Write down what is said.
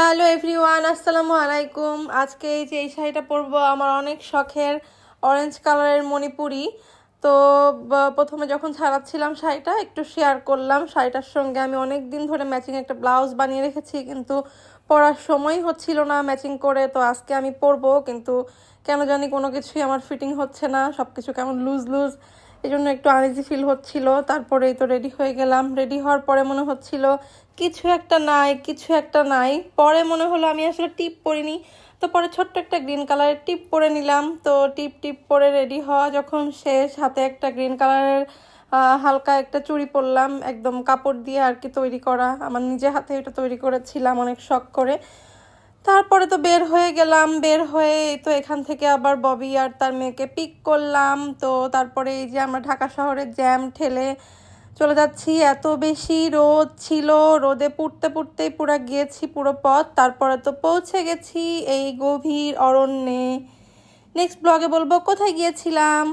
Hello everyone, আসসালামু আলাইকুম। আজকে এই শাড়িটা পরবো, আমার অনেক শখের অরেঞ্জ কালারের মণিপুরি। তো প্রথমে যখন ছাড়াচ্ছিলাম শাড়িটা একটু শেয়ার করলাম। শাড়িটার সঙ্গে আমি অনেক দিন ধরে ম্যাচিং একটা ব্লাউজ বানিয়ে রেখেছি, কিন্তু পরার সময় হচ্ছিল না ম্যাচিং করে। তো আজকে আমি পরবো, কিন্তু কেন জানি কোনো কিছুই আমার ফিটিং হচ্ছে না, সব কিছু কেমন লুজ লুজ, এই জন্য একটু আনইজি ফিল হচ্ছিল। তারপরেই তো রেডি হয়ে গেলাম। রেডি হওয়ার পরে মনে হচ্ছিল কিছু একটা নাই, কিছু একটা নাই। পরে মনে হলো আমি আসলে টিপ পরিনি, তো পরে ছোট্ট একটা গ্রিন কালারের টিপ পরে নিলাম। তো টিপ টিপ পরে রেডি হওয়া যখন শেষ, হাতে একটা গ্রিন কালারের হালকা একটা চুড়ি পরলাম, একদম কাপড় দিয়ে আর কি তৈরি করা, আমার নিজে হাতে এটা তৈরি করেছিলাম অনেক শখ করে। তারপরে তো বের হয়ে গেলাম। বের হয়ে তো এখান থেকে আবার ববি আর তার মেয়েকে পিক করলাম। তো তারপরে এই যে আমরা ঢাকা শহরে জ্যাম ঠেলে চলে যাচ্ছি। এত বেশি রোদ ছিল, রোদে পুড়তে পুড়তেই পুরো গিয়েছি পুরো পথ। তারপরে তো পৌঁছে গেছি এই গভীর অরণ্যে। নেক্সট ব্লগে বলবো কোথায় গিয়েছিলাম।